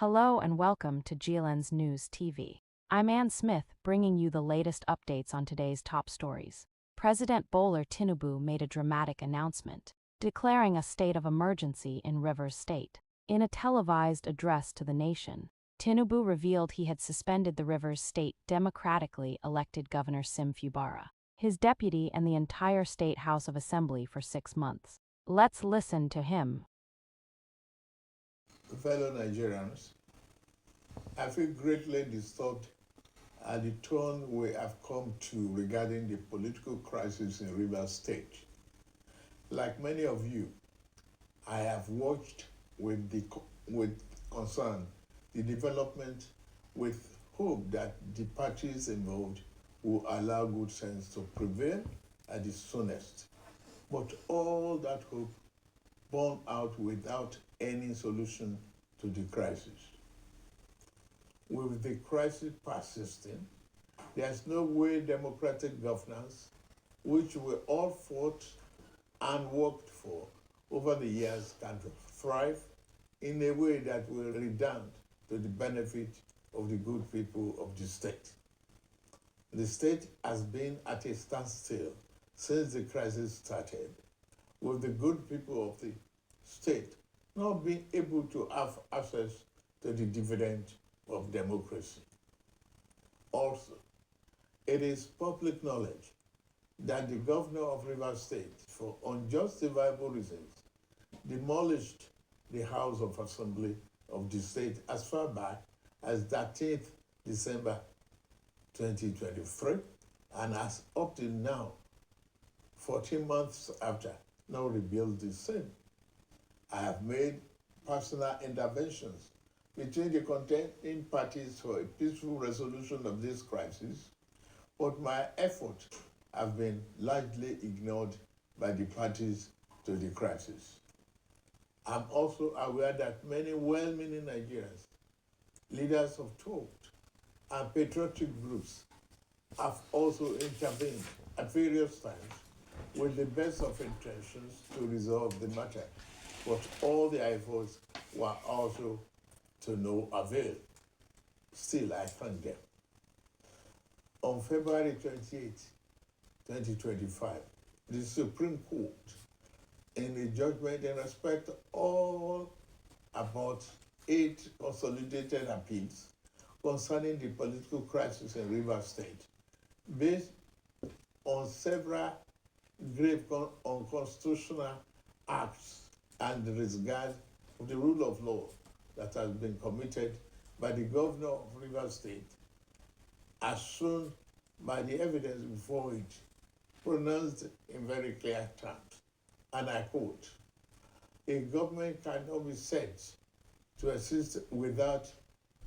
Hello and welcome to LENSNEWS TV. I'm Ann Smith, bringing you the latest updates on today's top stories. President Bola Tinubu made a dramatic announcement, declaring a state of emergency in Rivers State. In a televised address to the nation, Tinubu revealed he had suspended the Rivers State democratically elected Governor Fubara, his deputy and the entire State House of Assembly for 6 months. Let's listen to him. Fellow Nigerians, I feel greatly disturbed at the tone we have come to regarding the political crisis in Rivers State. Like many of you, I have watched with concern the development, with hope that the parties involved will allow good sense to prevail at the soonest. But all that hope borne out without any solution to the crisis. With the crisis persisting, there's no way democratic governance, which we all fought and worked for over the years, can thrive in a way that will redound to the benefit of the good people of the state. The state has been at a standstill since the crisis started, with the good people of the state not being able to have access to the dividend of democracy. Also, it is public knowledge that the governor of Rivers State, for unjustifiable reasons, demolished the House of Assembly of the state as far back as 13th December 2023, and has up to now, 14 months after, now rebuilt the same. I have made personal interventions between the contending parties for a peaceful resolution of this crisis, but my efforts have been largely ignored by the parties to the crisis. I'm also aware that many well-meaning Nigerians, leaders of thought, and patriotic groups have also intervened at various times with the best of intentions to resolve the matter. But all the efforts were also to no avail. Still, I thank them. On February 28, 2025, the Supreme Court, in a judgment in respect to all about 8 consolidated appeals concerning the political crisis in Rivers State, based on several grave unconstitutional acts and the disregard of the rule of law that has been committed by the governor of Rivers State, as shown by the evidence before it, pronounced in very clear terms. And I quote, "A government cannot be said to exist without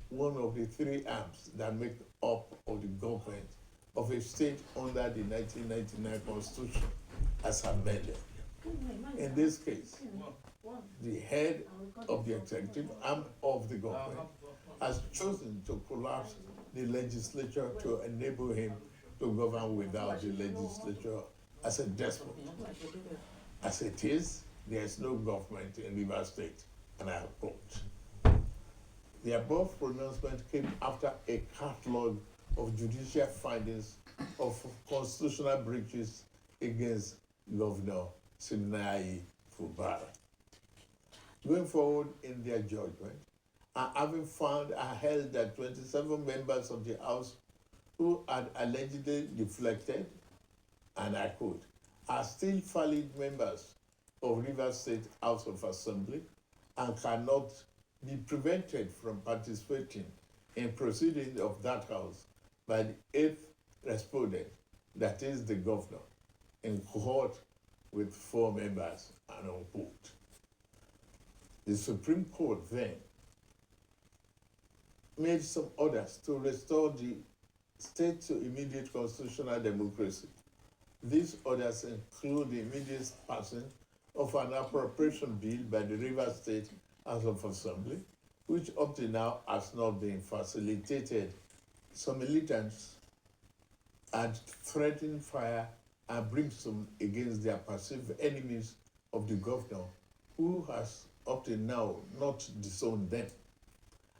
one of the 3 arms that make up of the government of a state under the 1999 Constitution as amended. In this case, the head of the executive arm of the government has chosen to collapse the legislature to enable him to govern without the legislature as a despot. As it is, there is no government in Rivers State," and I quote. The above pronouncement came after a catalog of judicial findings of constitutional breaches against Governor Fubara. Going forward in their judgment, and having found and held that 27 members of the House who had allegedly deflected, and I quote, "are still valid members of Rivers State House of Assembly and cannot be prevented from participating in proceedings of that House by the 8th respondent, that is the governor, in cohort with 4 members," and unquote. The Supreme Court then made some orders to restore the state to immediate constitutional democracy. These orders include the immediate passing of an appropriation bill by the Rivers State House of Assembly, which up to now has not been facilitated. Some militants had threatened fire and brimstone against their perceived enemies of the governor, who has up to now not disowned them.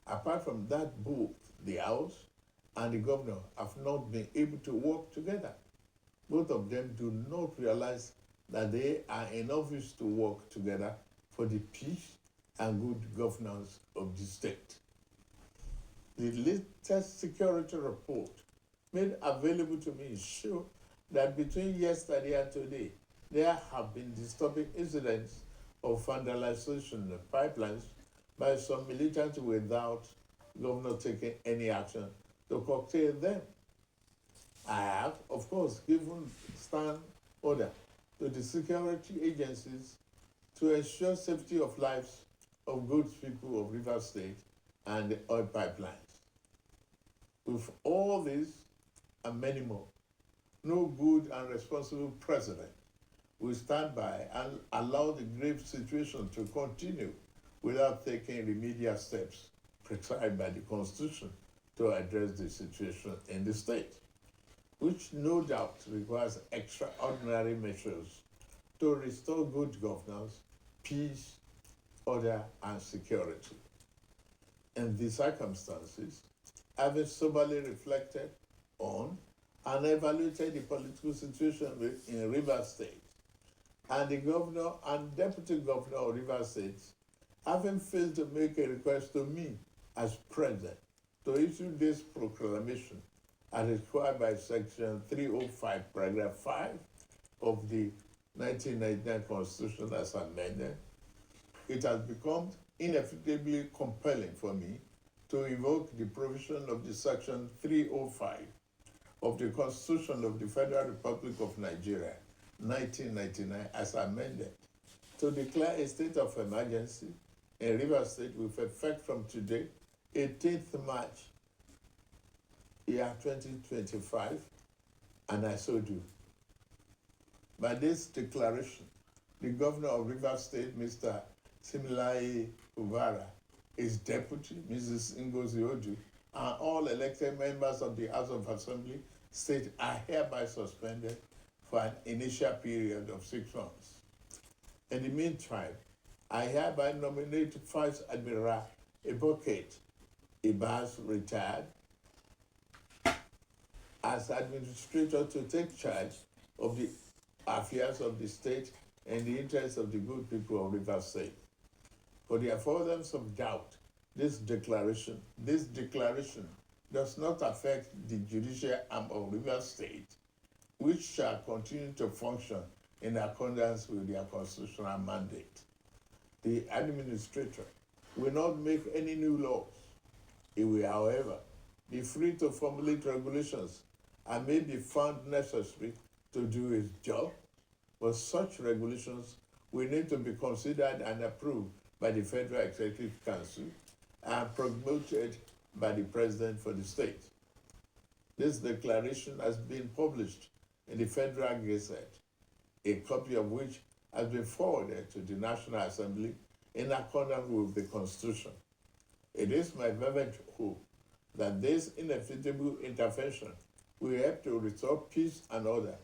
Apart from that, both the House and the governor have not been able to work together. Both of them do not realize that they are in office to work together for the peace and good governance of the state. The latest security report made available to me show that between yesterday and today, there have been disturbing incidents of vandalization of pipelines by some militants without governor taking any action to curtail them. I have, of course, given stand order to the security agencies to ensure safety of lives of good people of Rivers State and the oil pipelines. With all this and many more, no good and responsible president will stand by and allow the grave situation to continue without taking remedial steps prescribed by the Constitution to address the situation in the state, which no doubt requires extraordinary measures to restore good governance, peace, order, and security. In these circumstances, having soberly reflected on and evaluated the political situation in Rivers State, and the governor and deputy governor of Rivers State, having failed to make a request to me as president to issue this proclamation as required by Section 305, Paragraph 5 of the 1999 Constitution as amended, it has become inevitably compelling for me to invoke the provision of the Section 305 of the Constitution of the Federal Republic of Nigeria, 1999, as amended, to declare a state of emergency in Rivers State with effect from today, 18th March, year 2025, and I so do. By this declaration, the governor of Rivers State, Mr. Similaye Fubara, his deputy, Mrs. Ngozi Odu, and all elected members of the House of Assembly state are hereby suspended for an initial period of 6 months. In the meantime, I hereby nominate Vice Admiral Advocate Ibas, retired, as administrator to take charge of the affairs of the state and the interests of the good people of Rivers State. For the avoidance of doubt, this declaration does not affect the judicial arm of Rivers State, which shall continue to function in accordance with their constitutional mandate. The administrator will not make any new laws. He will, however, be free to formulate regulations and may be found necessary to do his job, but such regulations will need to be considered and approved by the Federal Executive Council and promoted by the President for the state. This declaration has been published in the Federal Gazette, a copy of which has been forwarded to the National Assembly in accordance with the Constitution. It is my fervent hope that this inevitable intervention will help to restore peace and order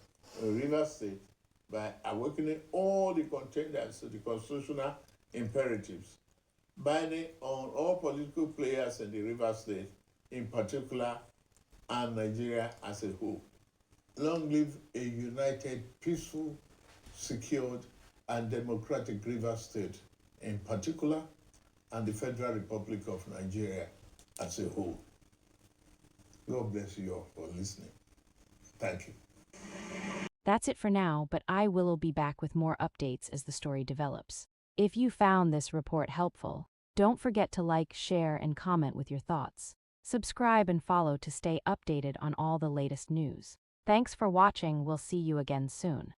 in Rivers State by awakening all the contenders to the constitutional imperatives, binding on all political players in the Rivers State in particular and Nigeria as a whole. Long live a united, peaceful, secured, and democratic Rivers State in particular, and the Federal Republic of Nigeria as a whole. God bless you all for listening. Thank you. That's it for now, but I will be back with more updates as the story develops. If you found this report helpful, don't forget to like, share, and comment with your thoughts. Subscribe and follow to stay updated on all the latest news. Thanks for watching. We'll see you again soon.